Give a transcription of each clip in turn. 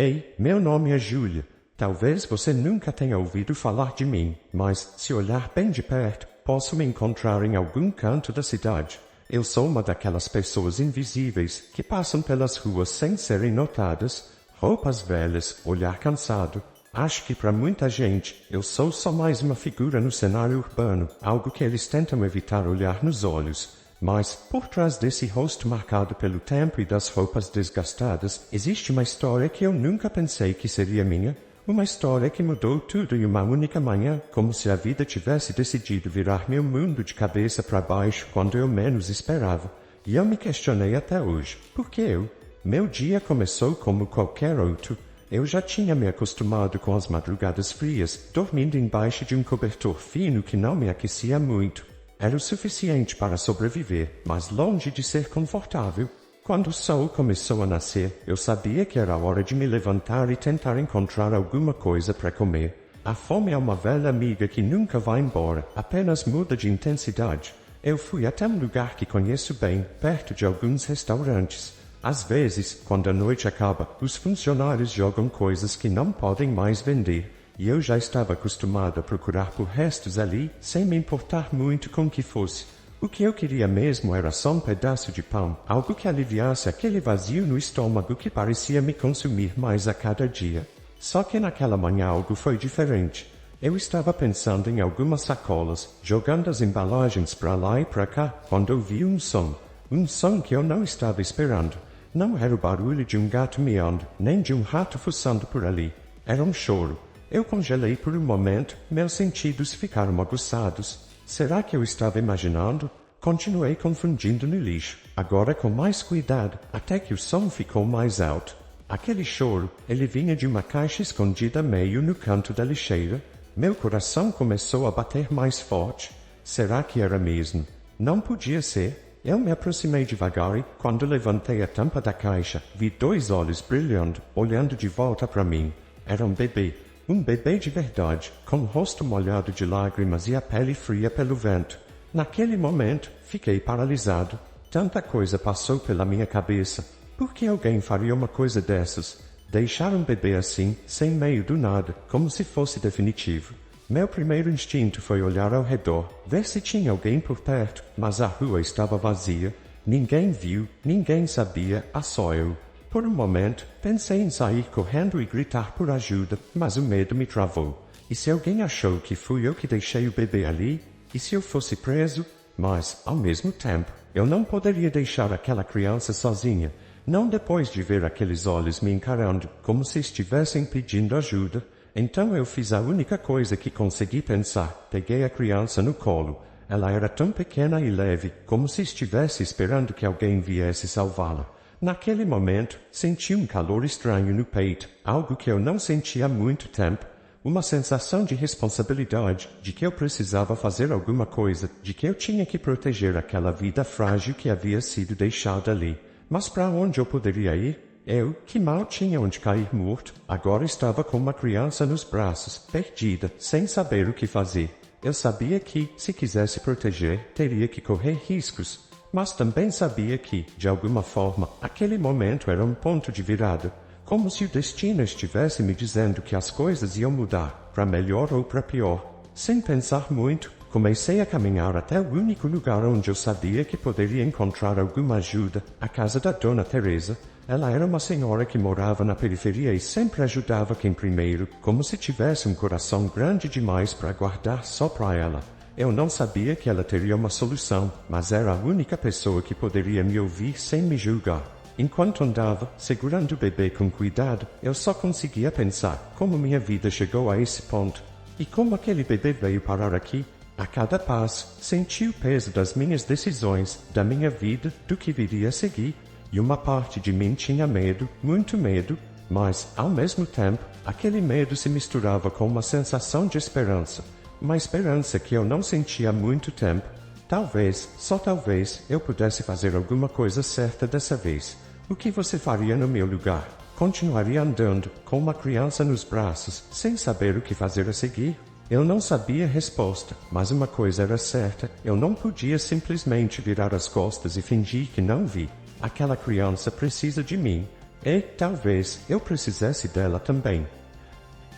Ei, meu nome é Júlia. Talvez você nunca tenha ouvido falar de mim, mas, se olhar bem de perto, posso me encontrar em algum canto da cidade. Eu sou uma daquelas pessoas invisíveis que passam pelas ruas sem serem notadas, roupas velhas, olhar cansado. Acho que para muita gente, eu sou só mais uma figura no cenário urbano, algo que eles tentam evitar olhar nos olhos. Mas, por trás desse rosto marcado pelo tempo e das roupas desgastadas, existe uma história que eu nunca pensei que seria minha. Uma história que mudou tudo em uma única manhã, como se a vida tivesse decidido virar meu mundo de cabeça para baixo quando eu menos esperava. E eu me questionei até hoje. Por que eu? Meu dia começou como qualquer outro. Eu já tinha me acostumado com as madrugadas frias, dormindo embaixo de um cobertor fino que não me aquecia muito. Era o suficiente para sobreviver, mas longe de ser confortável. Quando o sol começou a nascer, eu sabia que era hora de me levantar e tentar encontrar alguma coisa para comer. A fome é uma velha amiga que nunca vai embora, apenas muda de intensidade. Eu fui até um lugar que conheço bem, perto de alguns restaurantes. Às vezes, quando a noite acaba, os funcionários jogam coisas que não podem mais vender, e eu já estava acostumado a procurar por restos ali, sem me importar muito com o que fosse. O que eu queria mesmo era só um pedaço de pão, algo que aliviasse aquele vazio no estômago que parecia me consumir mais a cada dia. Só que naquela manhã algo foi diferente. Eu estava pensando em algumas sacolas, jogando as embalagens para lá e para cá, quando ouvi um som que eu não estava esperando. Não era o barulho de um gato miando, nem de um rato fuçando por ali. Era um choro. Eu congelei por um momento, meus sentidos ficaram aguçados. Será que eu estava imaginando? Continuei confundindo no lixo, agora com mais cuidado, até que o som ficou mais alto. Aquele choro, ele vinha de uma caixa escondida meio no canto da lixeira. Meu coração começou a bater mais forte. Será que era mesmo? Não podia ser. Eu me aproximei devagar e, quando levantei a tampa da caixa, vi 2 olhos brilhando, olhando de volta para mim. Era um bebê de verdade, com o rosto molhado de lágrimas e a pele fria pelo vento. Naquele momento, fiquei paralisado. Tanta coisa passou pela minha cabeça. Por que alguém faria uma coisa dessas? Deixar um bebê assim, sem meio do nada, como se fosse definitivo. Meu primeiro instinto foi olhar ao redor, ver se tinha alguém por perto, mas a rua estava vazia. Ninguém viu, ninguém sabia, só eu. Por um momento, pensei em sair correndo e gritar por ajuda, mas o medo me travou. E se alguém achou que fui eu que deixei o bebê ali? E se eu fosse preso? Mas, ao mesmo tempo, eu não poderia deixar aquela criança sozinha, não depois de ver aqueles olhos me encarando, como se estivessem pedindo ajuda. Então eu fiz a única coisa que consegui pensar. Peguei a criança no colo. Ela era tão pequena e leve, como se estivesse esperando que alguém viesse salvá-la. Naquele momento, senti um calor estranho no peito, algo que eu não sentia há muito tempo. Uma sensação de responsabilidade, de que eu precisava fazer alguma coisa, de que eu tinha que proteger aquela vida frágil que havia sido deixada ali. Mas para onde eu poderia ir? Eu, que mal tinha onde cair morto, agora estava com uma criança nos braços, perdida, sem saber o que fazer. Eu sabia que, se quisesse proteger, teria que correr riscos. Mas também sabia que, de alguma forma, aquele momento era um ponto de virada. Como se o destino estivesse me dizendo que as coisas iam mudar, para melhor ou para pior. Sem pensar muito, comecei a caminhar até o único lugar onde eu sabia que poderia encontrar alguma ajuda, a casa da Dona Teresa. Ela era uma senhora que morava na periferia e sempre ajudava quem primeiro, como se tivesse um coração grande demais para guardar só para ela. Eu não sabia que ela teria uma solução, mas era a única pessoa que poderia me ouvir sem me julgar. Enquanto andava, segurando o bebê com cuidado, eu só conseguia pensar como minha vida chegou a esse ponto. E como aquele bebê veio parar aqui? A cada passo, senti o peso das minhas decisões, da minha vida, do que viria a seguir. E uma parte de mim tinha medo, muito medo, mas, ao mesmo tempo, aquele medo se misturava com uma sensação de esperança. Uma esperança que eu não sentia há muito tempo. Talvez, só talvez, eu pudesse fazer alguma coisa certa dessa vez. O que você faria no meu lugar? Continuaria andando, com uma criança nos braços, sem saber o que fazer a seguir? Eu não sabia a resposta, mas uma coisa era certa, eu não podia simplesmente virar as costas e fingir que não vi. Aquela criança precisa de mim. E, talvez, eu precisasse dela também.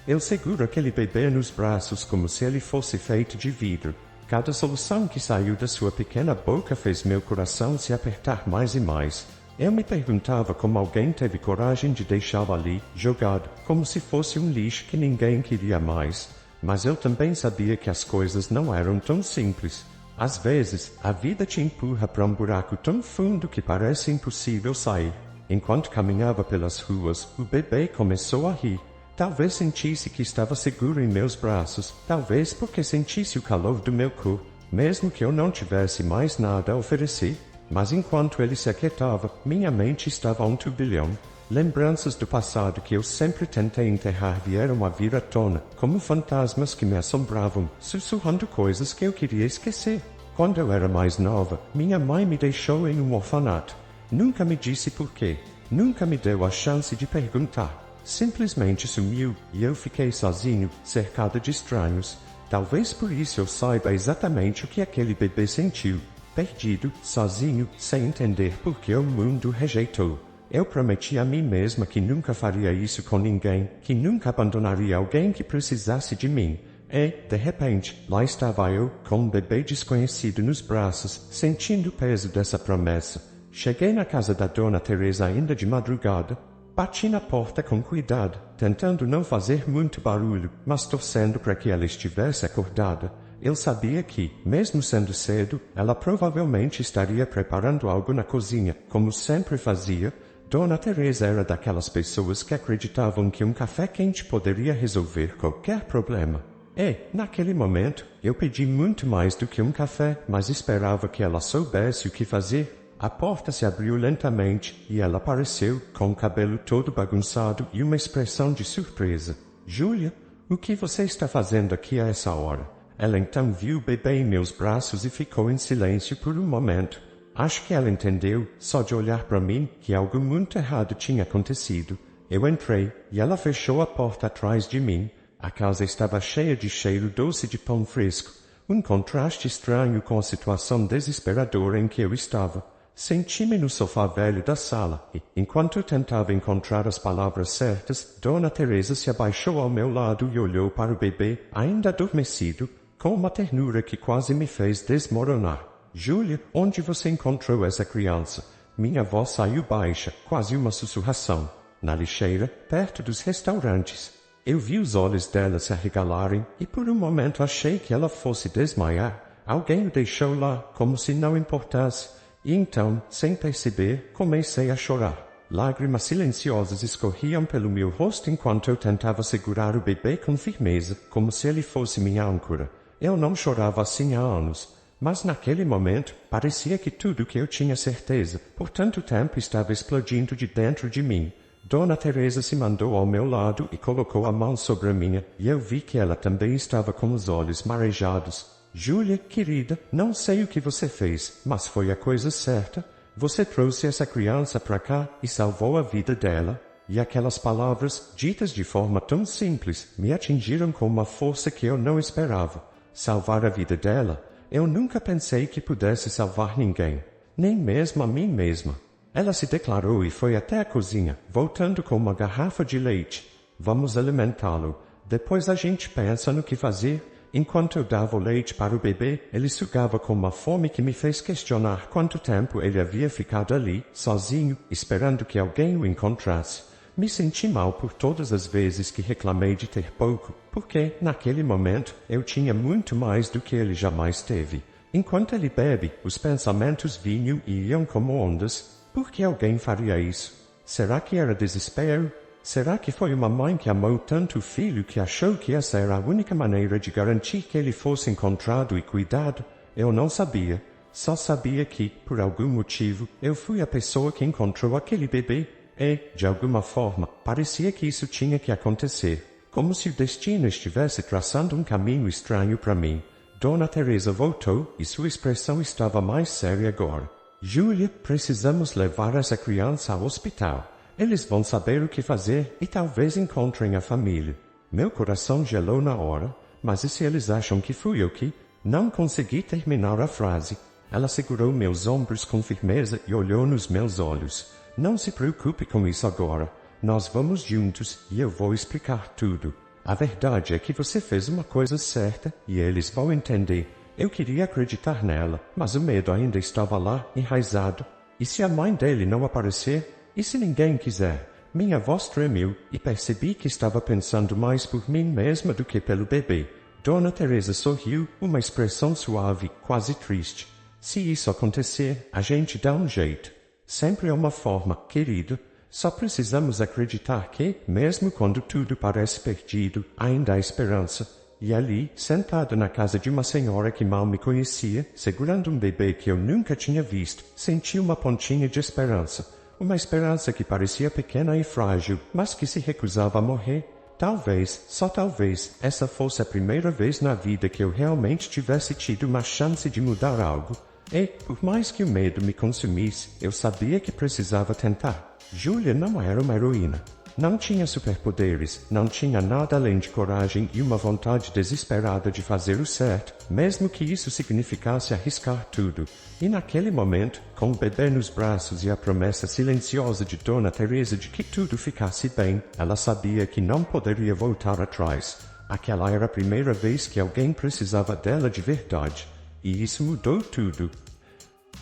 Eu seguro aquele bebê nos braços como se ele fosse feito de vidro. Cada solução que saiu da sua pequena boca fez meu coração se apertar mais e mais. Eu me perguntava como alguém teve coragem de deixá-lo ali, jogado, como se fosse um lixo que ninguém queria mais. Mas eu também sabia que as coisas não eram tão simples. Às vezes, a vida te empurra para um buraco tão fundo que parece impossível sair. Enquanto caminhava pelas ruas, o bebê começou a rir. Talvez sentisse que estava seguro em meus braços, talvez porque sentisse o calor do meu corpo, mesmo que eu não tivesse mais nada a oferecer. Mas enquanto ele se aquietava, minha mente estava a um turbilhão. Lembranças do passado que eu sempre tentei enterrar vieram a vir à tona, como fantasmas que me assombravam, sussurrando coisas que eu queria esquecer. Quando eu era mais nova, minha mãe me deixou em um orfanato. Nunca me disse porquê, nunca me deu a chance de perguntar. Simplesmente sumiu e eu fiquei sozinho, cercado de estranhos. Talvez por isso eu saiba exatamente o que aquele bebê sentiu. Perdido, sozinho, sem entender por que o mundo o rejeitou. Eu prometi a mim mesma que nunca faria isso com ninguém, que nunca abandonaria alguém que precisasse de mim. E, de repente, lá estava eu, com um bebê desconhecido nos braços, sentindo o peso dessa promessa. Cheguei na casa da Dona Teresa ainda de madrugada. Bati na porta com cuidado, tentando não fazer muito barulho, mas torcendo para que ela estivesse acordada. Eu sabia que, mesmo sendo cedo, ela provavelmente estaria preparando algo na cozinha, como sempre fazia. Dona Teresa era daquelas pessoas que acreditavam que um café quente poderia resolver qualquer problema. E, naquele momento, eu pedi muito mais do que um café, mas esperava que ela soubesse o que fazer. A porta se abriu lentamente e ela apareceu, com o cabelo todo bagunçado e uma expressão de surpresa. Júlia, o que você está fazendo aqui a essa hora? Ela então viu o bebê em meus braços e ficou em silêncio por um momento. Acho que ela entendeu, só de olhar para mim, que algo muito errado tinha acontecido. Eu entrei e ela fechou a porta atrás de mim. A casa estava cheia de cheiro doce de pão fresco, um contraste estranho com a situação desesperadora em que eu estava. Senti-me no sofá velho da sala e, enquanto eu tentava encontrar as palavras certas, Dona Teresa se abaixou ao meu lado e olhou para o bebê, ainda adormecido, com uma ternura que quase me fez desmoronar. Júlia, onde você encontrou essa criança? Minha voz saiu baixa, quase uma sussurração. Na lixeira, perto dos restaurantes. Eu vi os olhos dela se arregalarem e por um momento achei que ela fosse desmaiar. Alguém o deixou lá, como se não importasse. E então, sem perceber, comecei a chorar. Lágrimas silenciosas escorriam pelo meu rosto enquanto eu tentava segurar o bebê com firmeza, como se ele fosse minha âncora. Eu não chorava assim há anos, mas naquele momento parecia que tudo que eu tinha certeza, por tanto tempo estava explodindo de dentro de mim. Dona Teresa se mandou ao meu lado e colocou a mão sobre a minha, e eu vi que ela também estava com os olhos marejados. Júlia, querida, não sei o que você fez, mas foi a coisa certa. Você trouxe essa criança para cá e salvou a vida dela. E aquelas palavras, ditas de forma tão simples, me atingiram com uma força que eu não esperava. Salvar a vida dela? Eu nunca pensei que pudesse salvar ninguém, nem mesmo a mim mesma. Ela se declarou e foi até a cozinha, voltando com uma garrafa de leite. Vamos alimentá-lo. Depois a gente pensa no que fazer. Enquanto eu dava o leite para o bebê, ele sugava com uma fome que me fez questionar quanto tempo ele havia ficado ali, sozinho, esperando que alguém o encontrasse. Me senti mal por todas as vezes que reclamei de ter pouco, porque, naquele momento, eu tinha muito mais do que ele jamais teve. Enquanto ele bebe, os pensamentos vinham e iam como ondas. Por que alguém faria isso? Será que era desespero? Será que foi uma mãe que amou tanto o filho que achou que essa era a única maneira de garantir que ele fosse encontrado e cuidado? Eu não sabia. Só sabia que, por algum motivo, eu fui a pessoa que encontrou aquele bebê. E, de alguma forma, parecia que isso tinha que acontecer. Como se o destino estivesse traçando um caminho estranho para mim. Dona Teresa voltou e sua expressão estava mais séria agora. Júlia, precisamos levar essa criança ao hospital. Eles vão saber o que fazer e talvez encontrem a família. Meu coração gelou na hora, mas e se eles acham que fui eu que... Não consegui terminar a frase. Ela segurou meus ombros com firmeza e olhou nos meus olhos. Não se preocupe com isso agora. Nós vamos juntos e eu vou explicar tudo. A verdade é que você fez uma coisa certa e eles vão entender. Eu queria acreditar nela, mas o medo ainda estava lá, enraizado. E se a mãe dele não aparecer? E se ninguém quiser? Minha voz tremeu e percebi que estava pensando mais por mim mesma do que pelo bebê. Dona Teresa sorriu, uma expressão suave, quase triste. Se isso acontecer, a gente dá um jeito. Sempre é uma forma, querido. Só precisamos acreditar que, mesmo quando tudo parece perdido, ainda há esperança. E ali, sentada na casa de uma senhora que mal me conhecia, segurando um bebê que eu nunca tinha visto, senti uma pontinha de esperança. Uma esperança que parecia pequena e frágil, mas que se recusava a morrer. Talvez, só talvez, essa fosse a primeira vez na vida que eu realmente tivesse tido uma chance de mudar algo. E, por mais que o medo me consumisse, eu sabia que precisava tentar. Julia não era uma heroína. Não tinha superpoderes, não tinha nada além de coragem e uma vontade desesperada de fazer o certo, mesmo que isso significasse arriscar tudo. E naquele momento, com o bebê nos braços e a promessa silenciosa de Dona Teresa de que tudo ficasse bem, ela sabia que não poderia voltar atrás. Aquela era a primeira vez que alguém precisava dela de verdade. E isso mudou tudo.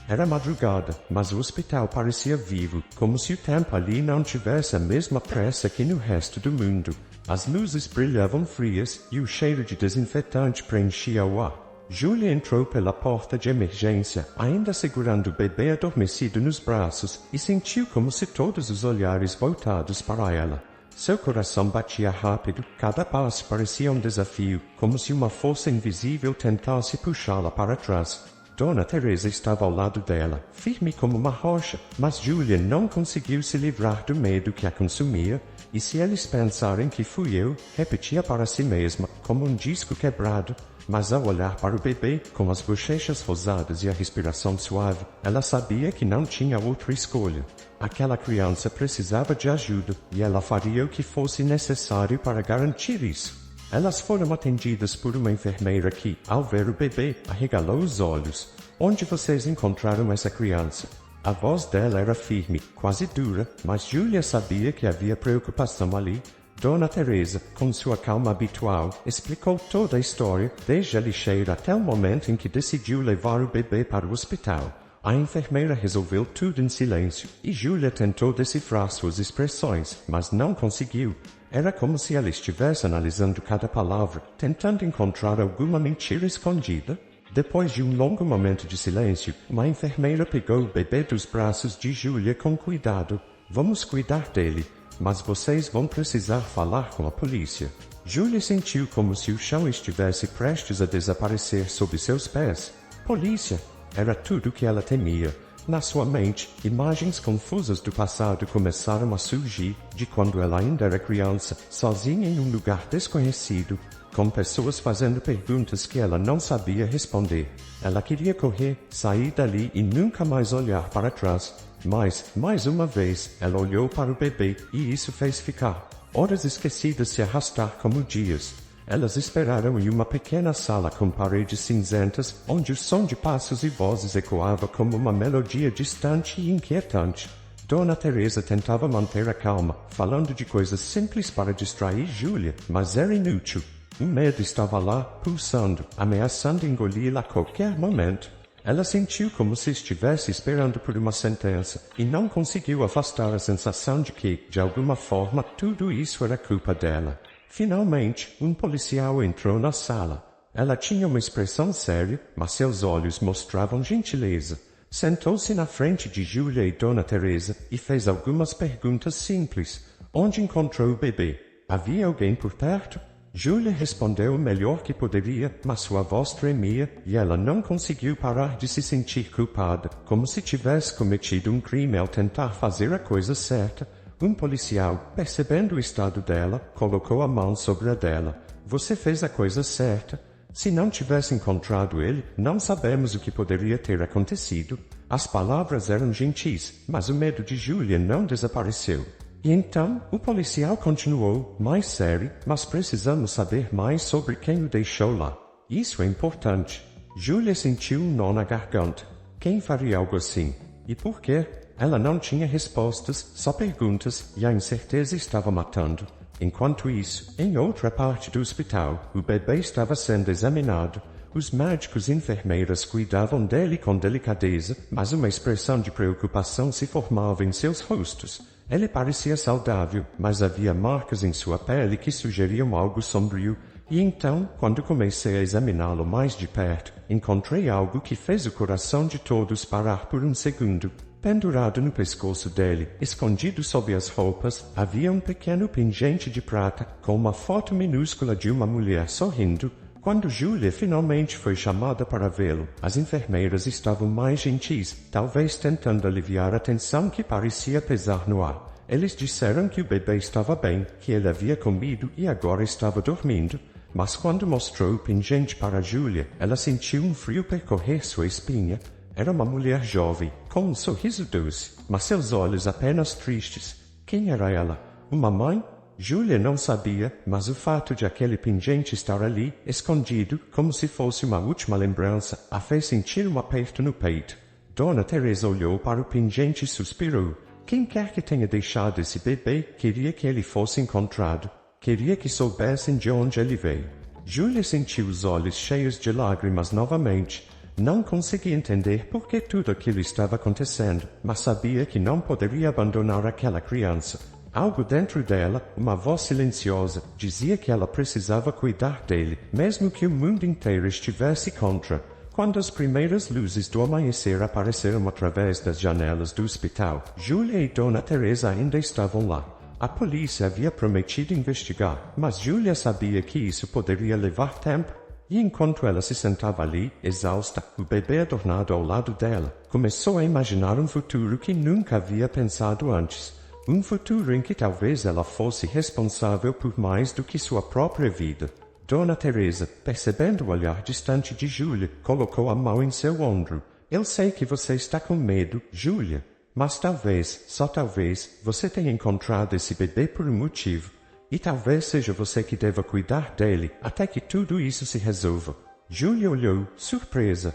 Era madrugada, mas o hospital parecia vivo, como se o tempo ali não tivesse a mesma pressa que no resto do mundo. As luzes brilhavam frias e o cheiro de desinfetante preenchia o ar. Julia entrou pela porta de emergência, ainda segurando o bebê adormecido nos braços, e sentiu como se todos os olhares voltados para ela. Seu coração batia rápido, cada passo parecia um desafio, como se uma força invisível tentasse puxá-la para trás. Dona Teresa estava ao lado dela, firme como uma rocha, mas Julia não conseguiu se livrar do medo que a consumia, e se eles pensarem que fui eu, repetia para si mesma, como um disco quebrado, mas ao olhar para o bebê, com as bochechas rosadas e a respiração suave, ela sabia que não tinha outra escolha. Aquela criança precisava de ajuda, e ela faria o que fosse necessário para garantir isso. Elas foram atendidas por uma enfermeira que, ao ver o bebê, arregalou os olhos. Onde vocês encontraram essa criança? A voz dela era firme, quase dura, mas Julia sabia que havia preocupação ali. Dona Teresa, com sua calma habitual, explicou toda a história, desde a lixeira até o momento em que decidiu levar o bebê para o hospital. A enfermeira resolveu tudo em silêncio, e Julia tentou decifrar suas expressões, mas não conseguiu. Era como se ela estivesse analisando cada palavra, tentando encontrar alguma mentira escondida. Depois de um longo momento de silêncio, uma enfermeira pegou o bebê dos braços de Julia com cuidado. Vamos cuidar dele, mas vocês vão precisar falar com a polícia. Julia sentiu como se o chão estivesse prestes a desaparecer sob seus pés. Polícia! Era tudo o que ela temia. Na sua mente, imagens confusas do passado começaram a surgir, de quando ela ainda era criança, sozinha em um lugar desconhecido, com pessoas fazendo perguntas que ela não sabia responder. Ela queria correr, sair dali e nunca mais olhar para trás. Mas, mais uma vez, ela olhou para o bebê, e isso fez ficar horas esquecidas se arrastar como dias. Elas esperaram em uma pequena sala com paredes cinzentas, onde o som de passos e vozes ecoava como uma melodia distante e inquietante. Dona Teresa tentava manter a calma, falando de coisas simples para distrair Julia, mas era inútil. O medo estava lá, pulsando, ameaçando engoli-la a qualquer momento. Ela sentiu como se estivesse esperando por uma sentença, e não conseguiu afastar a sensação de que, de alguma forma, tudo isso era culpa dela. Finalmente, um policial entrou na sala. Ela tinha uma expressão séria, mas seus olhos mostravam gentileza. Sentou-se na frente de Julia e Dona Teresa e fez algumas perguntas simples. Onde encontrou o bebê? Havia alguém por perto? Julia respondeu o melhor que poderia, mas sua voz tremia e ela não conseguiu parar de se sentir culpada, como se tivesse cometido um crime ao tentar fazer a coisa certa. Um policial, percebendo o estado dela, colocou a mão sobre a dela. Você fez a coisa certa. Se não tivesse encontrado ele, não sabemos o que poderia ter acontecido. As palavras eram gentis, mas o medo de Julia não desapareceu. E então, o policial continuou, mais sério, mas precisamos saber mais sobre quem o deixou lá. Isso é importante. Julia sentiu um nó na garganta. Quem faria algo assim? E por quê? Ela não tinha respostas, só perguntas, e a incerteza estava matando. Enquanto isso, em outra parte do hospital, o bebê estava sendo examinado. Os médicos e enfermeiras cuidavam dele com delicadeza, mas uma expressão de preocupação se formava em seus rostos. Ele parecia saudável, mas havia marcas em sua pele que sugeriam algo sombrio. E então, quando comecei a examiná-lo mais de perto, encontrei algo que fez o coração de todos parar por um segundo. Pendurado no pescoço dele, escondido sob as roupas, havia um pequeno pingente de prata, com uma foto minúscula de uma mulher sorrindo. Quando Julia finalmente foi chamada para vê-lo, as enfermeiras estavam mais gentis, talvez tentando aliviar a tensão que parecia pesar no ar. Eles disseram que o bebê estava bem, que ele havia comido e agora estava dormindo. Mas quando mostrou o pingente para Julia, ela sentiu um frio percorrer sua espinha. Era uma mulher jovem, com um sorriso doce, mas seus olhos apenas tristes. Quem era ela? Uma mãe? Julia não sabia, mas o fato de aquele pingente estar ali, escondido, como se fosse uma última lembrança, a fez sentir um aperto no peito. Dona Teresa olhou para o pingente e suspirou. Quem quer que tenha deixado esse bebê, queria que ele fosse encontrado. Queria que soubessem de onde ele veio. Julia sentiu os olhos cheios de lágrimas novamente. Não conseguia entender por que tudo aquilo estava acontecendo, mas sabia que não poderia abandonar aquela criança. Algo dentro dela, uma voz silenciosa, dizia que ela precisava cuidar dele, mesmo que o mundo inteiro estivesse contra. Quando as primeiras luzes do amanhecer apareceram através das janelas do hospital, Julia e Dona Teresa ainda estavam lá. A polícia havia prometido investigar, mas Julia sabia que isso poderia levar tempo. E enquanto ela se sentava ali, exausta, o bebê adornado ao lado dela, começou a imaginar um futuro que nunca havia pensado antes. Um futuro em que talvez ela fosse responsável por mais do que sua própria vida. Dona Teresa, percebendo o olhar distante de Julia, colocou a mão em seu ombro. Eu sei que você está com medo, Julia, mas talvez, só talvez, você tenha encontrado esse bebê por um motivo. E talvez seja você que deva cuidar dele, até que tudo isso se resolva. Julia olhou, surpresa.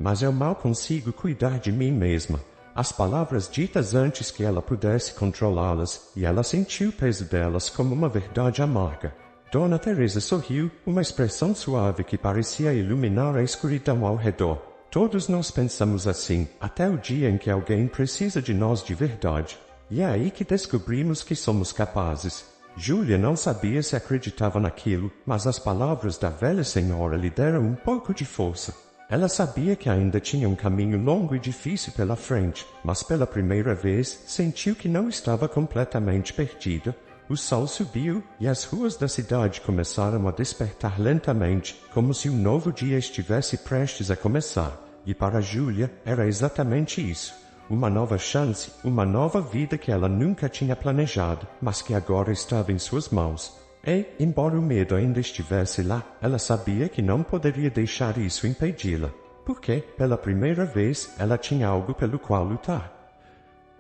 Mas eu mal consigo cuidar de mim mesma. As palavras ditas antes que ela pudesse controlá-las, e ela sentiu o peso delas como uma verdade amarga. Dona Teresa sorriu, uma expressão suave que parecia iluminar a escuridão ao redor. Todos nós pensamos assim, até o dia em que alguém precisa de nós de verdade. E é aí que descobrimos que somos capazes. Julia não sabia se acreditava naquilo, mas as palavras da velha senhora lhe deram um pouco de força. Ela sabia que ainda tinha um caminho longo e difícil pela frente, mas pela primeira vez sentiu que não estava completamente perdida. O sol subiu e as ruas da cidade começaram a despertar lentamente, como se um novo dia estivesse prestes a começar. E para Julia era exatamente isso. Uma nova chance, uma nova vida que ela nunca tinha planejado, mas que agora estava em suas mãos. E, embora o medo ainda estivesse lá, ela sabia que não poderia deixar isso impedi-la, porque, pela primeira vez, ela tinha algo pelo qual lutar.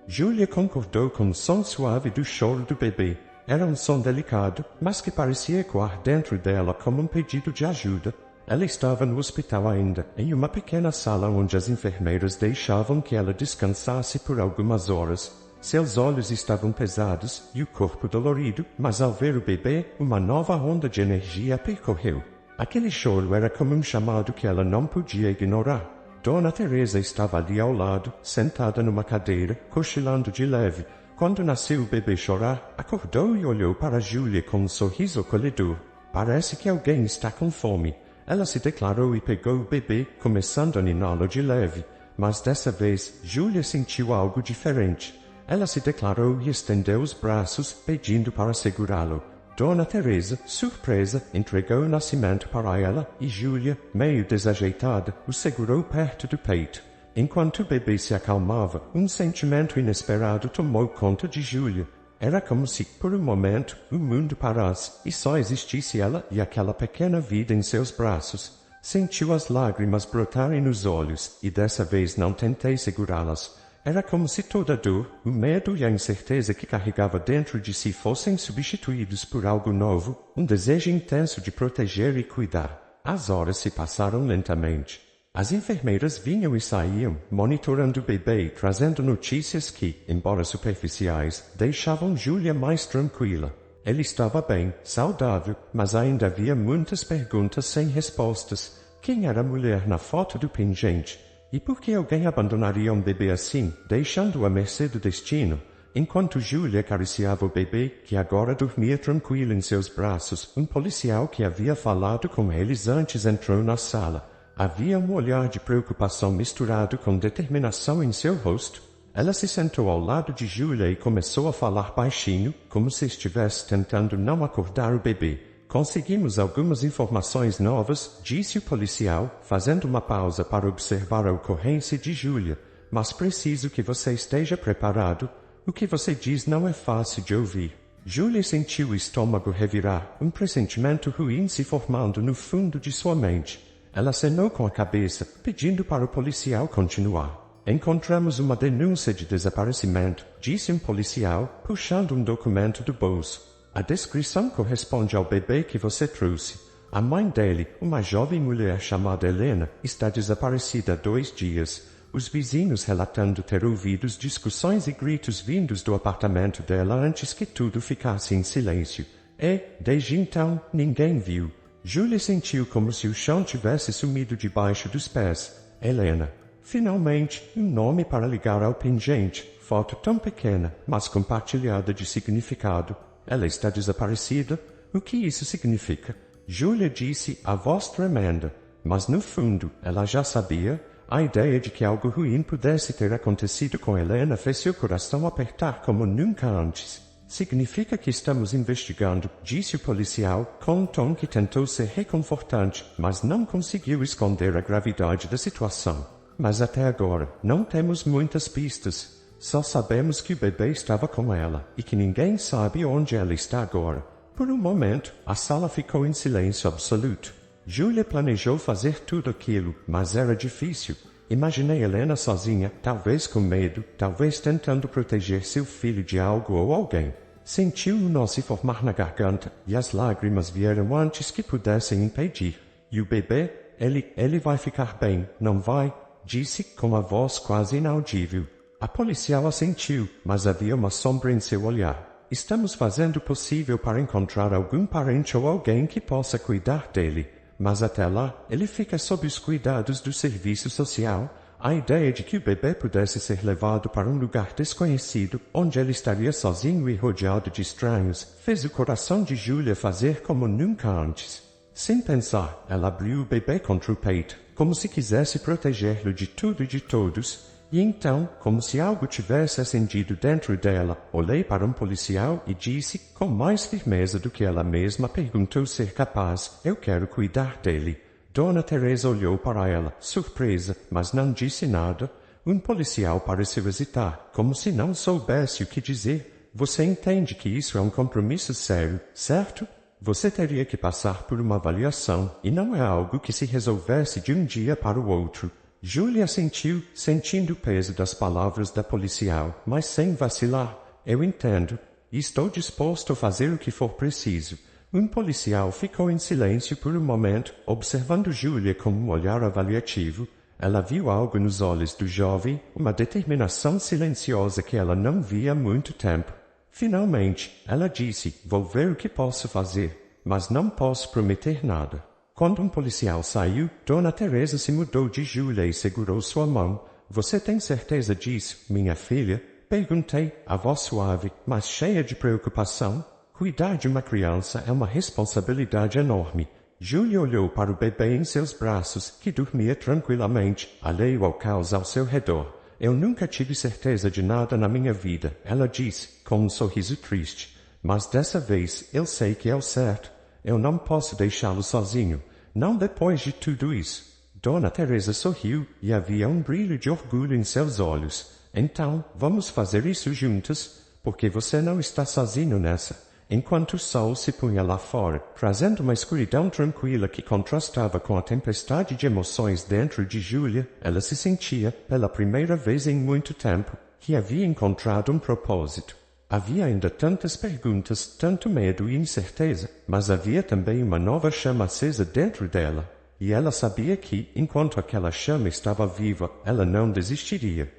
Julia concordou com o som suave do choro do bebê. Era um som delicado, mas que parecia ecoar dentro dela como um pedido de ajuda. Ela estava no hospital ainda, em uma pequena sala onde as enfermeiras deixavam que ela descansasse por algumas horas. Seus olhos estavam pesados e o corpo dolorido, mas ao ver o bebê, uma nova onda de energia percorreu. Aquele choro era como um chamado que ela não podia ignorar. Dona Teresa estava ali ao lado, sentada numa cadeira, cochilando de leve. Quando nasceu o bebê chorar, acordou e olhou para Julia com um sorriso acolhedor. Parece que alguém está com fome. Ela se declarou e pegou o bebê, começando a niná-lo de leve. Mas dessa vez, Julia sentiu algo diferente. Ela se declarou e estendeu os braços, pedindo para segurá-lo. Dona Teresa, surpresa, entregou o nascimento para ela e Julia, meio desajeitada, o segurou perto do peito. Enquanto o bebê se acalmava, um sentimento inesperado tomou conta de Julia. Era como se, por um momento, o mundo parasse e só existisse ela e aquela pequena vida em seus braços. Sentiu as lágrimas brotarem nos olhos e dessa vez não tentei segurá-las. Era como se toda a dor, o medo e a incerteza que carregava dentro de si fossem substituídos por algo novo, um desejo intenso de proteger e cuidar. As horas se passaram lentamente. As enfermeiras vinham e saíam, monitorando o bebê e trazendo notícias que, embora superficiais, deixavam Júlia mais tranquila. Ele estava bem, saudável, mas ainda havia muitas perguntas sem respostas. Quem era a mulher na foto do pingente? E por que alguém abandonaria um bebê assim, deixando-o à mercê do destino? Enquanto Júlia acariciava o bebê, que agora dormia tranquilo em seus braços, um policial que havia falado com eles antes entrou na sala. Havia um olhar de preocupação misturado com determinação em seu rosto. Ela se sentou ao lado de Júlia e começou a falar baixinho, como se estivesse tentando não acordar o bebê. Conseguimos algumas informações novas, disse o policial, fazendo uma pausa para observar a ocorrência de Júlia. Mas preciso que você esteja preparado. O que você diz não é fácil de ouvir. Júlia sentiu o estômago revirar, um pressentimento ruim se formando no fundo de sua mente. Ela acenou com a cabeça, pedindo para o policial continuar. Encontramos uma denúncia de desaparecimento, disse um policial, puxando um documento do bolso. A descrição corresponde ao bebê que você trouxe. A mãe dele, uma jovem mulher chamada Helena, está desaparecida há 2 dias. Os vizinhos relatando ter ouvido discussões e gritos vindos do apartamento dela antes que tudo ficasse em silêncio. E, desde então, ninguém viu. Júlia sentiu como se o chão tivesse sumido debaixo dos pés. Helena. Finalmente, um nome para ligar ao pingente. Foto tão pequena, mas compartilhada de significado. Ela está desaparecida? O que isso significa? Júlia disse, a voz tremenda. Mas no fundo, ela já sabia. A ideia de que algo ruim pudesse ter acontecido com Helena fez seu coração apertar como nunca antes. Significa que estamos investigando, disse o policial, com um tom que tentou ser reconfortante, mas não conseguiu esconder a gravidade da situação. Mas até agora, não temos muitas pistas. Só sabemos que o bebê estava com ela, e que ninguém sabe onde ela está agora. Por um momento, a sala ficou em silêncio absoluto. Júlia planejou fazer tudo aquilo, mas era difícil. Imaginei Helena sozinha, talvez com medo, talvez tentando proteger seu filho de algo ou alguém. Sentiu um nó se formar na garganta, e as lágrimas vieram antes que pudessem impedir. E o bebê? Ele vai ficar bem, não vai? Disse com a voz quase inaudível. A policial assentiu, mas havia uma sombra em seu olhar. Estamos fazendo o possível para encontrar algum parente ou alguém que possa cuidar dele. Mas até lá, ele fica sob os cuidados do serviço social. A ideia de que o bebê pudesse ser levado para um lugar desconhecido, onde ele estaria sozinho e rodeado de estranhos, fez o coração de Júlia fazer como nunca antes. Sem pensar, ela abriu o bebê contra o peito, como se quisesse protegê-lo de tudo e de todos. E então, como se algo tivesse acendido dentro dela, olhei para um policial e disse, com mais firmeza do que ela mesma perguntou ser capaz, eu quero cuidar dele. Dona Teresa olhou para ela, surpresa, mas não disse nada. Um policial pareceu hesitar, como se não soubesse o que dizer. Você entende que isso é um compromisso sério, certo? Você teria que passar por uma avaliação, e não é algo que se resolvesse de um dia para o outro. Júlia assentiu, sentindo o peso das palavras da policial, mas sem vacilar. Eu entendo, e estou disposto a fazer o que for preciso. Um policial ficou em silêncio por um momento, observando Júlia com um olhar avaliativo. Ela viu algo nos olhos do jovem, uma determinação silenciosa que ela não via há muito tempo. Finalmente, ela disse, vou ver o que posso fazer, mas não posso prometer nada. Quando um policial saiu, Dona Teresa se mudou de Júlia e segurou sua mão. Você tem certeza disso, minha filha? Perguntei, a voz suave, mas cheia de preocupação. Cuidar de uma criança é uma responsabilidade enorme. Júlia olhou para o bebê em seus braços, que dormia tranquilamente, alheio ao caos ao seu redor. Eu nunca tive certeza de nada na minha vida, ela disse, com um sorriso triste. Mas dessa vez, eu sei que é o certo. Eu não posso deixá-lo sozinho, não depois de tudo isso. Dona Teresa sorriu, e havia um brilho de orgulho em seus olhos. Então, vamos fazer isso juntas, porque você não está sozinho nessa. Enquanto o sol se punha lá fora, trazendo uma escuridão tranquila que contrastava com a tempestade de emoções dentro de Júlia, ela se sentia, pela primeira vez em muito tempo, que havia encontrado um propósito. Havia ainda tantas perguntas, tanto medo e incerteza, mas havia também uma nova chama acesa dentro dela. e ela sabia que, enquanto aquela chama estava viva, ela não desistiria.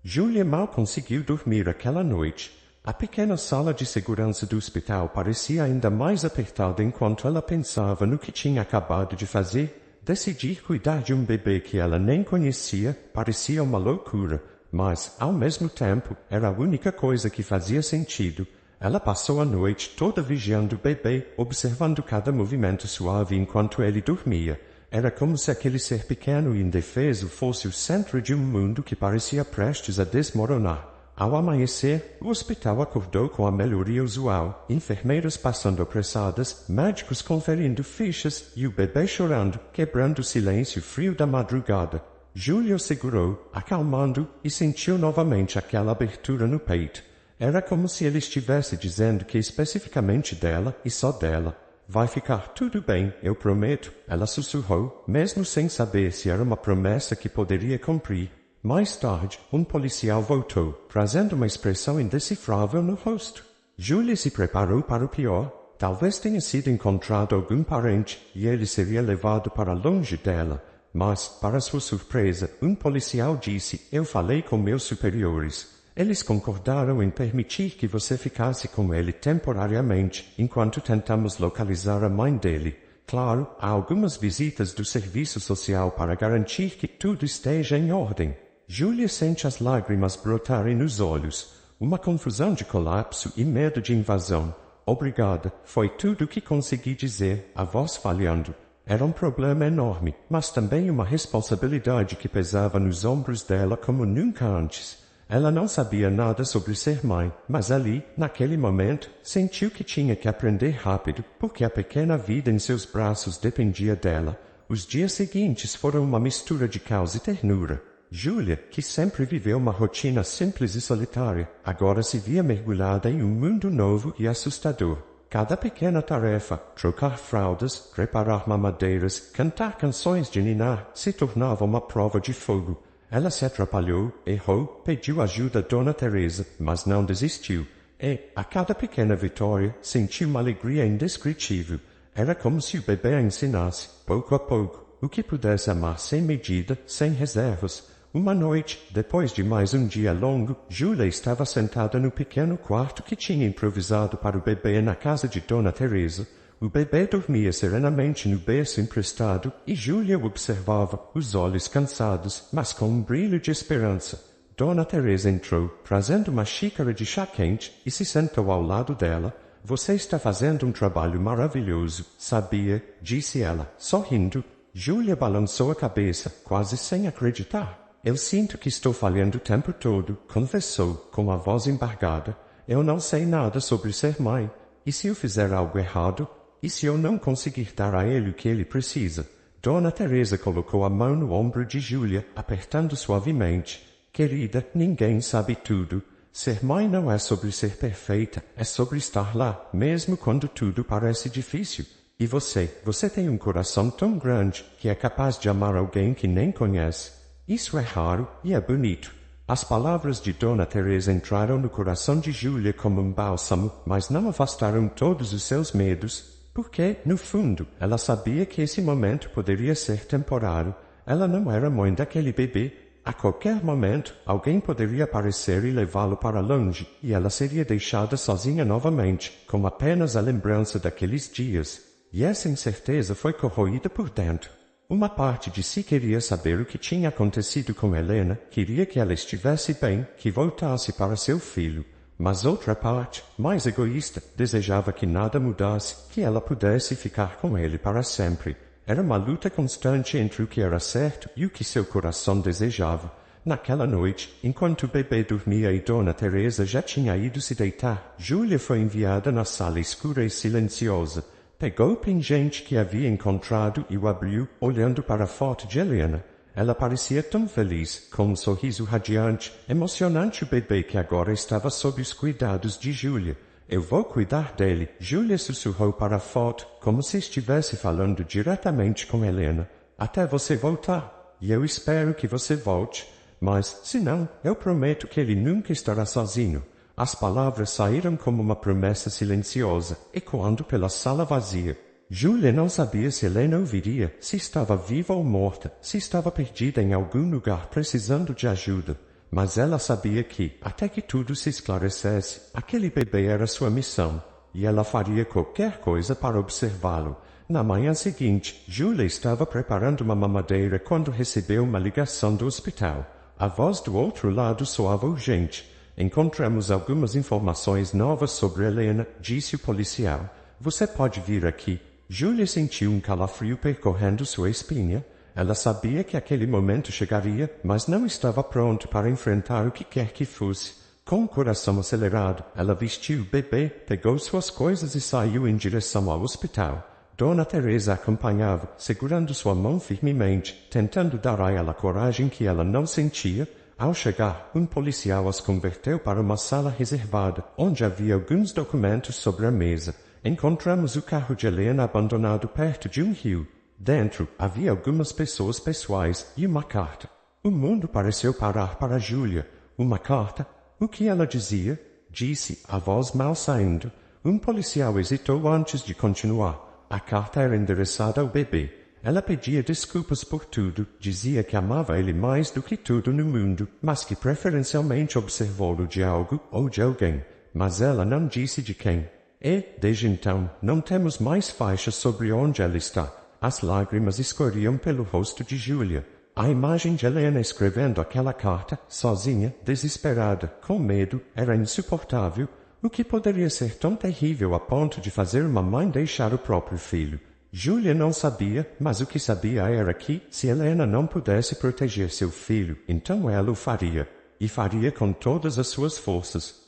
Júlia mal conseguiu dormir aquela noite. A pequena sala de segurança do hospital parecia ainda mais apertada enquanto ela pensava no que tinha acabado de fazer. Decidir cuidar de um bebê que ela nem conhecia parecia uma loucura, mas, ao mesmo tempo, era a única coisa que fazia sentido. Ela passou a noite toda vigiando o bebê, observando cada movimento suave enquanto ele dormia. Era como se aquele ser pequeno e indefeso fosse o centro de um mundo que parecia prestes a desmoronar. Ao amanhecer, o hospital acordou com a melhoria usual, enfermeiras passando apressadas, médicos conferindo fichas e o bebê chorando, quebrando o silêncio frio da madrugada. Júlia o segurou, acalmando, e sentiu novamente aquela abertura no peito. Era como se ele estivesse dizendo que especificamente dela e só dela. Vai ficar tudo bem, eu prometo, ela sussurrou, mesmo sem saber se era uma promessa que poderia cumprir. Mais tarde, um policial voltou, trazendo uma expressão indecifrável no rosto. Júlia se preparou para o pior. Talvez tenha sido encontrado algum parente e ele seria levado para longe dela. Mas, para sua surpresa, um policial disse, eu falei com meus superiores. Eles concordaram em permitir que você ficasse com ele temporariamente, enquanto tentamos localizar a mãe dele. Claro, há algumas visitas do serviço social para garantir que tudo esteja em ordem. Júlia sente as lágrimas brotarem nos olhos. Uma confusão de colapso e medo de invasão. Obrigada, foi tudo o que consegui dizer, a voz falhando. Era um problema enorme, mas também uma responsabilidade que pesava nos ombros dela como nunca antes. Ela não sabia nada sobre ser mãe, mas ali, naquele momento, sentiu que tinha que aprender rápido, porque a pequena vida em seus braços dependia dela. Os dias seguintes foram uma mistura de caos e ternura. Júlia, que sempre viveu uma rotina simples e solitária, agora se via mergulhada em um mundo novo e assustador. Cada pequena tarefa, trocar fraldas, preparar mamadeiras, cantar canções de ninar, se tornava uma prova de fogo. Ela se atrapalhou, errou, pediu ajuda a Dona Teresa, mas não desistiu. E, a cada pequena vitória, sentiu uma alegria indescritível. Era como se o bebê a ensinasse, pouco a pouco, o que pudesse amar sem medida, sem reservas. Uma noite, depois de mais um dia longo, Júlia estava sentada no pequeno quarto que tinha improvisado para o bebê na casa de Dona Teresa. O bebê dormia serenamente no berço emprestado e Júlia o observava, os olhos cansados, mas com um brilho de esperança. Dona Teresa entrou, trazendo uma xícara de chá quente, e se sentou ao lado dela. Você está fazendo um trabalho maravilhoso, sabia? Disse ela, sorrindo. Júlia balançou a cabeça, quase sem acreditar. Eu sinto que estou falhando o tempo todo, confessou, com a voz embargada. Eu não sei nada sobre ser mãe. E se eu fizer algo errado? E se eu não conseguir dar a ele o que ele precisa? Dona Teresa colocou a mão no ombro de Júlia, apertando suavemente. Querida, ninguém sabe tudo. Ser mãe não é sobre ser perfeita, é sobre estar lá, mesmo quando tudo parece difícil. E você tem um coração tão grande que é capaz de amar alguém que nem conhece. Isso é raro e é bonito. As palavras de Dona Teresa entraram no coração de Júlia como um bálsamo, mas não afastaram todos os seus medos. Porque, no fundo, ela sabia que esse momento poderia ser temporário. Ela não era mãe daquele bebê. A qualquer momento, alguém poderia aparecer e levá-lo para longe, e ela seria deixada sozinha novamente, com apenas a lembrança daqueles dias. E essa incerteza foi corroída por dentro. Uma parte de si queria saber o que tinha acontecido com Helena, queria que ela estivesse bem, que voltasse para seu filho. Mas outra parte, mais egoísta, desejava que nada mudasse, que ela pudesse ficar com ele para sempre. Era uma luta constante entre o que era certo e o que seu coração desejava. Naquela noite, enquanto o bebê dormia e Dona Teresa já tinha ido se deitar, Júlia foi enviada na sala escura e silenciosa. Pegou o pingente que havia encontrado e o abriu, olhando para a foto de Helena. Ela parecia tão feliz, com um sorriso radiante, emocionante o bebê que agora estava sob os cuidados de Júlia. Eu vou cuidar dele, Júlia sussurrou para a foto, como se estivesse falando diretamente com Helena. Até você voltar. E eu espero que você volte. Mas, se não, eu prometo que ele nunca estará sozinho. As palavras saíram como uma promessa silenciosa, ecoando pela sala vazia. Júlia não sabia se Helena ouviria, se estava viva ou morta, se estava perdida em algum lugar precisando de ajuda. Mas ela sabia que, até que tudo se esclarecesse, aquele bebê era sua missão, e ela faria qualquer coisa para observá-lo. Na manhã seguinte, Júlia estava preparando uma mamadeira quando recebeu uma ligação do hospital. A voz do outro lado soava urgente. Encontramos algumas informações novas sobre Helena, disse o policial. Você pode vir aqui. Júlia sentiu um calafrio percorrendo sua espinha. Ela sabia que aquele momento chegaria, mas não estava pronta para enfrentar o que quer que fosse. Com o coração acelerado, ela vestiu o bebê, pegou suas coisas e saiu em direção ao hospital. Dona Teresa acompanhava, segurando sua mão firmemente, tentando dar a ela a coragem que ela não sentia. Ao chegar, um policial as converteu para uma sala reservada, onde havia alguns documentos sobre a mesa. Encontramos o carro de Helena abandonado perto de um rio. Dentro, havia algumas pessoas pessoais e uma carta. O mundo pareceu parar para Júlia. Uma carta? O que ela dizia? Disse, a voz mal saindo. Um policial hesitou antes de continuar. A carta era endereçada ao bebê. Ela pedia desculpas por tudo, dizia que amava ele mais do que tudo no mundo, mas que preferencialmente observou-lo de algo ou de alguém. Mas ela não disse de quem. E, desde então, não temos mais faixas sobre onde ela está. As lágrimas escorriam pelo rosto de Júlia. A imagem de Helena escrevendo aquela carta, sozinha, desesperada, com medo, era insuportável. O que poderia ser tão terrível a ponto de fazer uma mãe deixar o próprio filho? Júlia não sabia, mas o que sabia era que, se Helena não pudesse proteger seu filho, então ela o faria. E faria com todas as suas forças.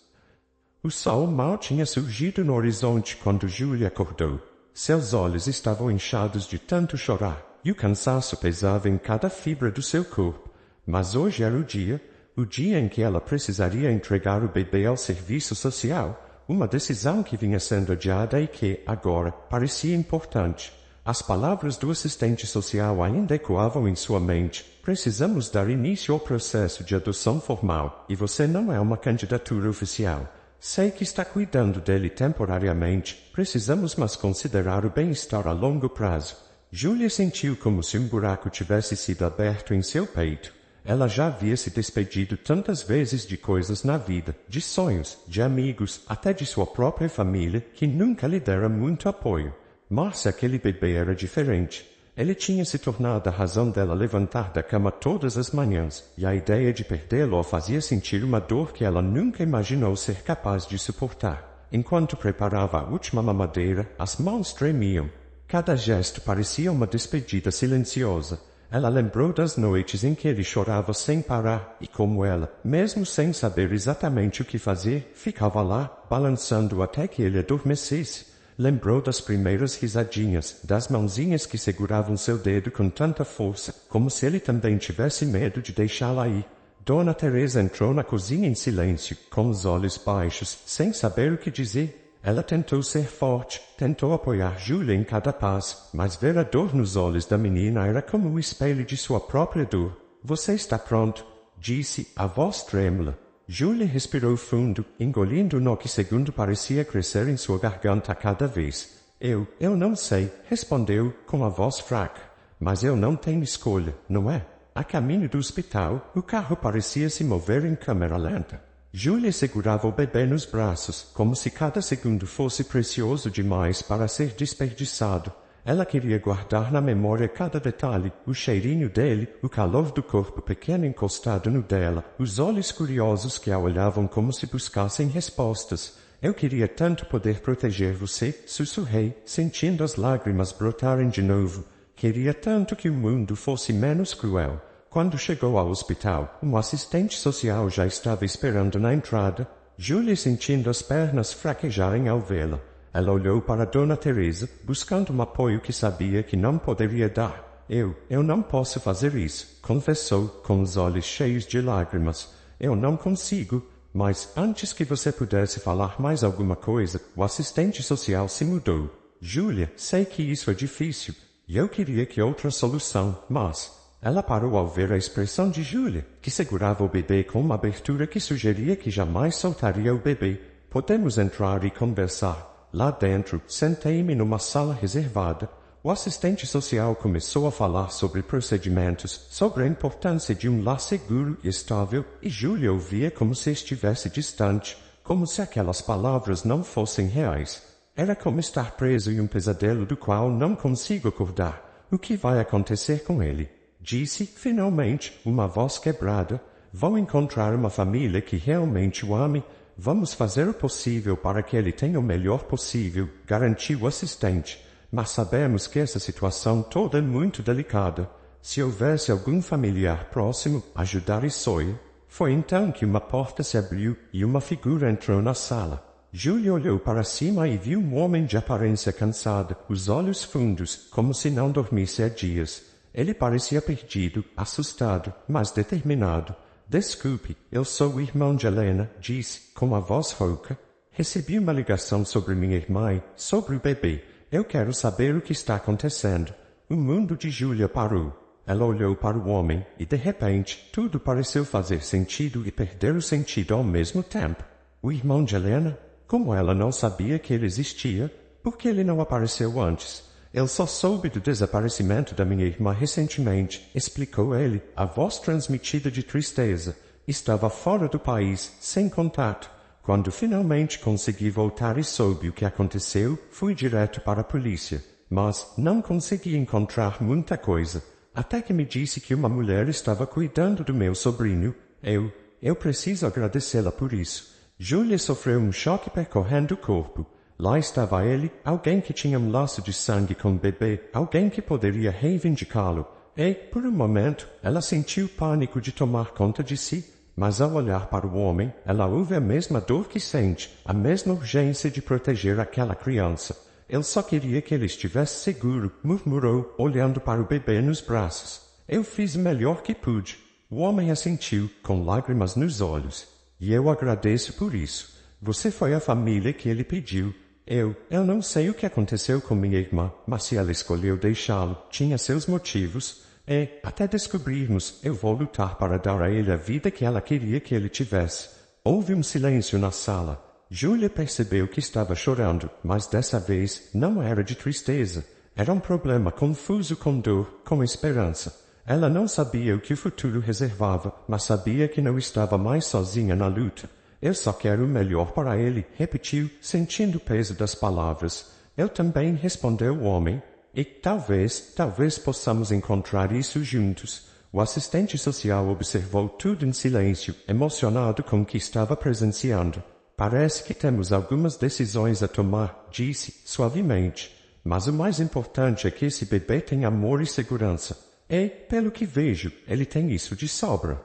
O sol mal tinha surgido no horizonte quando Júlia acordou. Seus olhos estavam inchados de tanto chorar, e o cansaço pesava em cada fibra do seu corpo. Mas hoje era o dia em que ela precisaria entregar o bebê ao serviço social, uma decisão que vinha sendo adiada e que, agora, parecia importante. As palavras do assistente social ainda ecoavam em sua mente. Precisamos dar início ao processo de adoção formal, e você não é uma candidatura oficial. Sei que está cuidando dele temporariamente. Precisamos mas considerar o bem-estar a longo prazo. Júlia sentiu como se um buraco tivesse sido aberto em seu peito. Ela já havia se despedido tantas vezes de coisas na vida, de sonhos, de amigos, até de sua própria família, que nunca lhe dera muito apoio. Mas aquele bebê era diferente. Ele tinha se tornado a razão dela levantar da cama todas as manhãs, e a ideia de perdê-lo a fazia sentir uma dor que ela nunca imaginou ser capaz de suportar. Enquanto preparava a última mamadeira, as mãos tremiam. Cada gesto parecia uma despedida silenciosa. Ela lembrou das noites em que ele chorava sem parar, e como ela, mesmo sem saber exatamente o que fazer, ficava lá, balançando até que ele adormecesse. Lembrou das primeiras risadinhas, das mãozinhas que seguravam seu dedo com tanta força, como se ele também tivesse medo de deixá-la ir. Dona Teresa entrou na cozinha em silêncio, com os olhos baixos, sem saber o que dizer. Ela tentou ser forte, tentou apoiar Júlia em cada passo, mas ver a dor nos olhos da menina era como o espelho de sua própria dor. Você está pronto, disse, a voz trêmula. Júlia respirou fundo, engolindo no que segundo parecia crescer em sua garganta a cada vez. Eu não sei, respondeu, com a voz fraca. Mas eu não tenho escolha, não é? A caminho do hospital, o carro parecia se mover em câmera lenta. Júlia segurava o bebê nos braços, como se cada segundo fosse precioso demais para ser desperdiçado. Ela queria guardar na memória cada detalhe, o cheirinho dele, o calor do corpo pequeno encostado no dela, os olhos curiosos que a olhavam como se buscassem respostas. Eu queria tanto poder proteger você, sussurrei, sentindo as lágrimas brotarem de novo. Queria tanto que o mundo fosse menos cruel. Quando chegou ao hospital, um assistente social já estava esperando na entrada. Júlia sentindo as pernas fraquejarem ao vê-la. Ela olhou para Dona Teresa, buscando um apoio que sabia que não poderia dar. Eu não posso fazer isso, confessou, com os olhos cheios de lágrimas. Eu não consigo. Mas, antes que você pudesse falar mais alguma coisa, o assistente social se mudou. Júlia, sei que isso é difícil, e eu queria que outra solução, mas... Ela parou ao ver a expressão de Júlia, que segurava o bebê com uma abertura que sugeria que jamais soltaria o bebê. Podemos entrar e conversar. Lá dentro, sentei-me numa sala reservada. O assistente social começou a falar sobre procedimentos, sobre a importância de um lar seguro e estável, e Júlia ouvia como se estivesse distante, como se aquelas palavras não fossem reais. Era como estar preso em um pesadelo do qual não consigo acordar. O que vai acontecer com ele? Disse, finalmente, uma voz quebrada. Vou encontrar uma família que realmente o ame. Vamos fazer o possível para que ele tenha o melhor possível, garantiu o assistente. Mas sabemos que essa situação toda é muito delicada. Se houvesse algum familiar próximo, ajudar e soia. Foi então que uma porta se abriu e uma figura entrou na sala. Júlia olhou para cima e viu um homem de aparência cansada, os olhos fundos, como se não dormisse há dias. Ele parecia perdido, assustado, mas determinado. Desculpe, eu sou o irmão de Helena, disse, com a voz rouca. Recebi uma ligação sobre minha irmã e sobre o bebê. Eu quero saber o que está acontecendo. O mundo de Júlia parou. Ela olhou para o homem e, de repente, tudo pareceu fazer sentido e perder o sentido ao mesmo tempo. O irmão de Helena? Como ela não sabia que ele existia? Por que ele não apareceu antes? Ele só soube do desaparecimento da minha irmã recentemente, explicou ele, a voz transmitida de tristeza. Estava fora do país, sem contato. Quando finalmente consegui voltar e soube o que aconteceu, fui direto para a polícia. Mas não consegui encontrar muita coisa. Até que me disse que uma mulher estava cuidando do meu sobrinho. Eu preciso agradecê-la por isso. Júlia sofreu um choque percorrendo o corpo. Lá estava ele, alguém que tinha um laço de sangue com o bebê, alguém que poderia reivindicá-lo. E, por um momento, ela sentiu pânico de tomar conta de si. Mas ao olhar para o homem, ela houve a mesma dor que sente, a mesma urgência de proteger aquela criança. Ele só queria que ele estivesse seguro, murmurou, olhando para o bebê nos braços. Eu fiz o melhor que pude. O homem assentiu, com lágrimas nos olhos. E eu agradeço por isso. Você foi a família que ele pediu. Eu não sei o que aconteceu com minha irmã, mas se ela escolheu deixá-lo, tinha seus motivos. E, até descobrirmos, eu vou lutar para dar a ele a vida que ela queria que ele tivesse. Houve um silêncio na sala. Júlia percebeu que estava chorando, mas dessa vez não era de tristeza. Era um problema confuso com dor, com esperança. Ela não sabia o que o futuro reservava, mas sabia que não estava mais sozinha na luta. Eu só quero o melhor para ele, repetiu, sentindo o peso das palavras. Eu também, respondeu o homem. E talvez possamos encontrar isso juntos. O assistente social observou tudo em silêncio, emocionado com o que estava presenciando. Parece que temos algumas decisões a tomar, disse, suavemente. Mas o mais importante é que esse bebê tem amor e segurança. E, pelo que vejo, ele tem isso de sobra.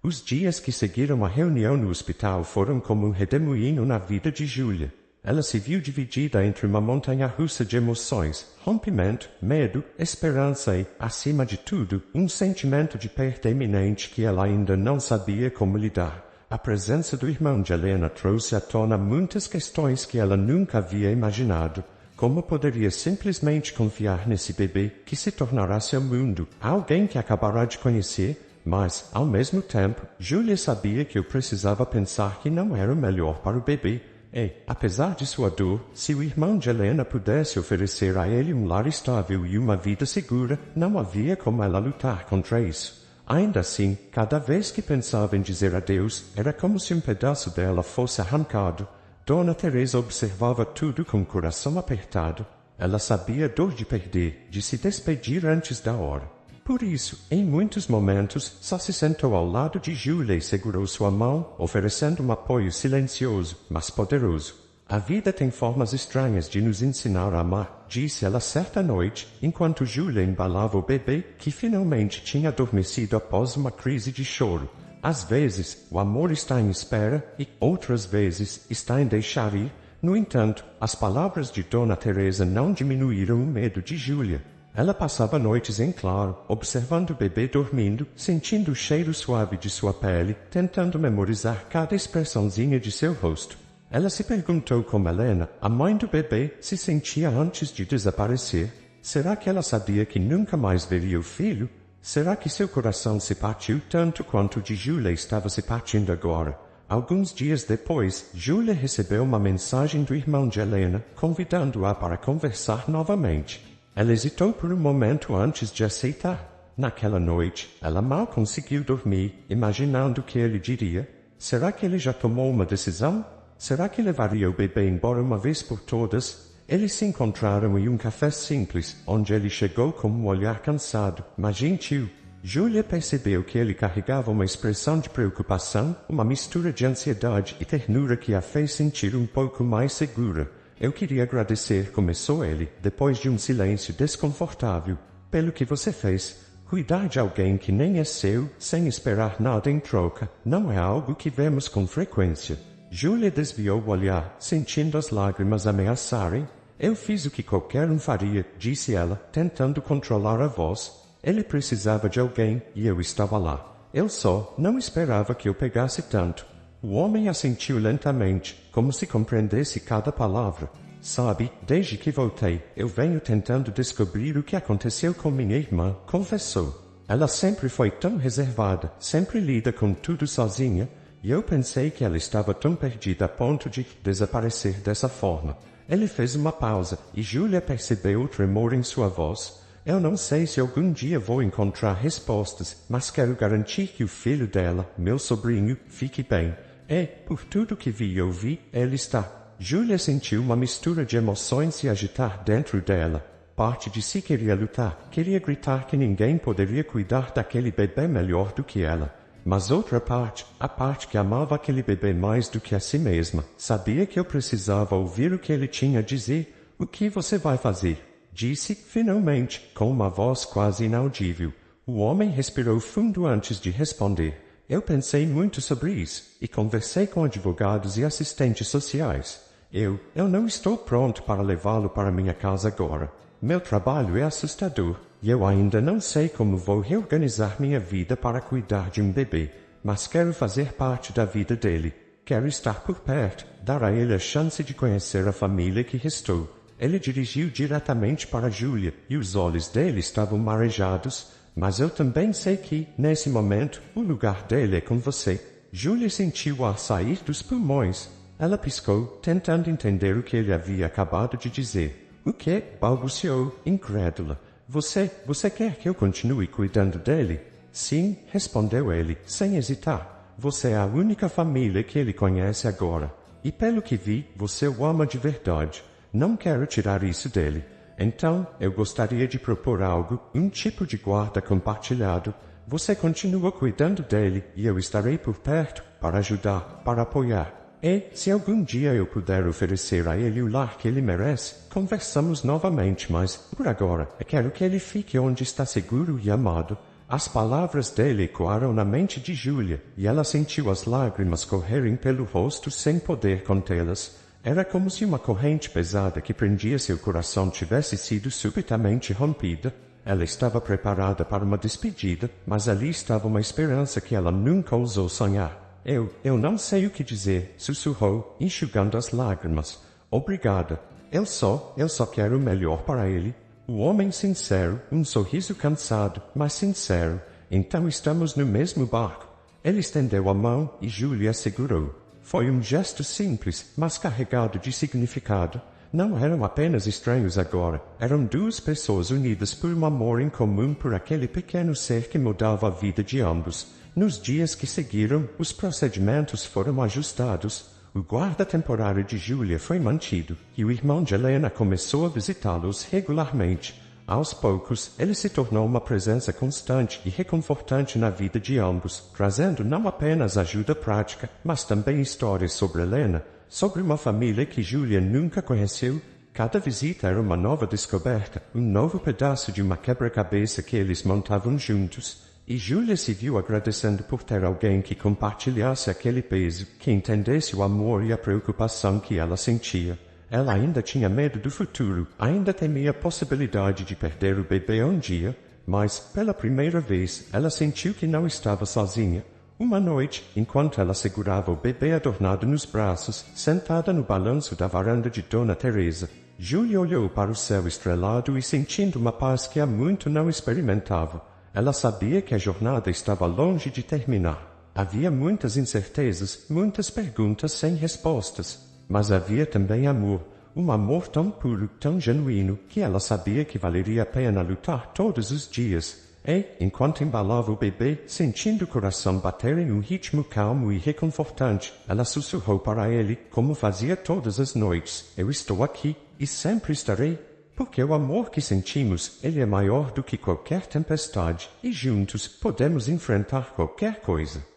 Os dias que seguiram a reunião no hospital foram como um redemoinho na vida de Júlia. Ela se viu dividida entre uma montanha-russa de emoções, rompimento, medo, esperança e, acima de tudo, um sentimento de perda iminente que ela ainda não sabia como lidar. A presença do irmão de Helena trouxe à tona muitas questões que ela nunca havia imaginado. Como poderia simplesmente confiar nesse bebê que se tornará seu mundo, alguém que acabará de conhecer? Mas, ao mesmo tempo, Júlia sabia que eu precisava pensar que não era o melhor para o bebê. E, apesar de sua dor, se o irmão de Helena pudesse oferecer a ele um lar estável e uma vida segura, não havia como ela lutar contra isso. Ainda assim, cada vez que pensava em dizer adeus, era como se um pedaço dela fosse arrancado. Dona Teresa observava tudo com o coração apertado. Ela sabia a dor de perder, de se despedir antes da hora. Por isso, em muitos momentos, só se sentou ao lado de Júlia e segurou sua mão, oferecendo um apoio silencioso, mas poderoso. A vida tem formas estranhas de nos ensinar a amar, disse ela certa noite, enquanto Júlia embalava o bebê, que finalmente tinha adormecido após uma crise de choro. Às vezes, o amor está em espera e, outras vezes, está em deixar ir. No entanto, as palavras de Dona Teresa não diminuíram o medo de Júlia. Ela passava noites em claro, observando o bebê dormindo, sentindo o cheiro suave de sua pele, tentando memorizar cada expressãozinha de seu rosto. Ela se perguntou como Helena, a mãe do bebê, se sentia antes de desaparecer. Será que ela sabia que nunca mais veria o filho? Será que seu coração se partiu tanto quanto o de Júlia estava se partindo agora? Alguns dias depois, Júlia recebeu uma mensagem do irmão de Helena, convidando-a para conversar novamente. Ela hesitou por um momento antes de aceitar. Naquela noite, ela mal conseguiu dormir, imaginando o que ele diria. Será que ele já tomou uma decisão? Será que levaria o bebê embora uma vez por todas? Eles se encontraram em um café simples, onde ele chegou com um olhar cansado, mas gentil. Júlia percebeu que ele carregava uma expressão de preocupação, uma mistura de ansiedade e ternura que a fez sentir um pouco mais segura. Eu queria agradecer, começou ele, depois de um silêncio desconfortável, pelo que você fez. Cuidar de alguém que nem é seu, sem esperar nada em troca, não é algo que vemos com frequência. Júlia desviou o olhar, sentindo as lágrimas ameaçarem. Eu fiz o que qualquer um faria, disse ela, tentando controlar a voz. Ele precisava de alguém, e eu estava lá. Eu só não esperava que eu pegasse tanto. O homem assentiu lentamente, como se compreendesse cada palavra. Sabe, desde que voltei, eu venho tentando descobrir o que aconteceu com minha irmã, confessou. Ela sempre foi tão reservada, sempre lida com tudo sozinha, e eu pensei que ela estava tão perdida a ponto de desaparecer dessa forma. Ele fez uma pausa, e Júlia percebeu o tremor em sua voz. Eu não sei se algum dia vou encontrar respostas, mas quero garantir que o filho dela, meu sobrinho, fique bem. E, por tudo que vi e ouvi, ele está. Júlia sentiu uma mistura de emoções se agitar dentro dela. Parte de si queria lutar, queria gritar que ninguém poderia cuidar daquele bebê melhor do que ela. Mas outra parte, a parte que amava aquele bebê mais do que a si mesma, sabia que eu precisava ouvir o que ele tinha a dizer. O que você vai fazer? Disse, finalmente, com uma voz quase inaudível. O homem respirou fundo antes de responder. Eu pensei muito sobre isso, e conversei com advogados e assistentes sociais. Eu não estou pronto para levá-lo para minha casa agora. Meu trabalho é assustador, e eu ainda não sei como vou reorganizar minha vida para cuidar de um bebê, mas quero fazer parte da vida dele. Quero estar por perto, dar a ele a chance de conhecer a família que restou. Ele dirigiu diretamente para Júlia, e os olhos dele estavam marejados, mas eu também sei que, nesse momento, o lugar dele é com você. Júlia sentiu o ar sair dos pulmões. Ela piscou, tentando entender o que ele havia acabado de dizer. O que? Balbuciou, incrédula. Você quer que eu continue cuidando dele? Sim, respondeu ele, sem hesitar. Você é a única família que ele conhece agora. E pelo que vi, você o ama de verdade. Não quero tirar isso dele. Então, eu gostaria de propor algo, um tipo de guarda compartilhado. Você continua cuidando dele e eu estarei por perto para ajudar, para apoiar. E, se algum dia eu puder oferecer a ele o lar que ele merece, conversamos novamente, mas, por agora, eu quero que ele fique onde está seguro e amado. As palavras dele ecoaram na mente de Júlia, e ela sentiu as lágrimas correrem pelo rosto sem poder contê-las. Era como se uma corrente pesada que prendia seu coração tivesse sido subitamente rompida. Ela estava preparada para uma despedida, mas ali estava uma esperança que ela nunca ousou sonhar. Eu não sei o que dizer, sussurrou, enxugando as lágrimas. Obrigada. Eu só quero o melhor para ele. O homem sincero, um sorriso cansado, mas sincero. Então estamos no mesmo barco. Ele estendeu a mão e Júlia a segurou. Foi um gesto simples, mas carregado de significado. Não eram apenas estranhos agora, eram duas pessoas unidas por um amor em comum por aquele pequeno ser que mudava a vida de ambos. Nos dias que seguiram, os procedimentos foram ajustados. O guarda temporário de Júlia foi mantido, e o irmão de Helena começou a visitá-los regularmente. Aos poucos, ele se tornou uma presença constante e reconfortante na vida de ambos, trazendo não apenas ajuda prática, mas também histórias sobre Helena, sobre uma família que Júlia nunca conheceu. Cada visita era uma nova descoberta, um novo pedaço de uma quebra-cabeça que eles montavam juntos. E Júlia se viu agradecendo por ter alguém que compartilhasse aquele peso, que entendesse o amor e a preocupação que ela sentia. Ela ainda tinha medo do futuro, ainda temia a possibilidade de perder o bebê um dia, mas, pela primeira vez, ela sentiu que não estava sozinha. Uma noite, enquanto ela segurava o bebê adornado nos braços, sentada no balanço da varanda de Dona Teresa, Júlia olhou para o céu estrelado e sentindo uma paz que há muito não experimentava. Ela sabia que a jornada estava longe de terminar. Havia muitas incertezas, muitas perguntas sem respostas. Mas havia também amor. Um amor tão puro, tão genuíno, que ela sabia que valeria a pena lutar todos os dias. E, enquanto embalava o bebê, sentindo o coração bater em um ritmo calmo e reconfortante, ela sussurrou para ele, como fazia todas as noites: eu estou aqui, e sempre estarei. Porque o amor que sentimos, ele é maior do que qualquer tempestade, e juntos podemos enfrentar qualquer coisa.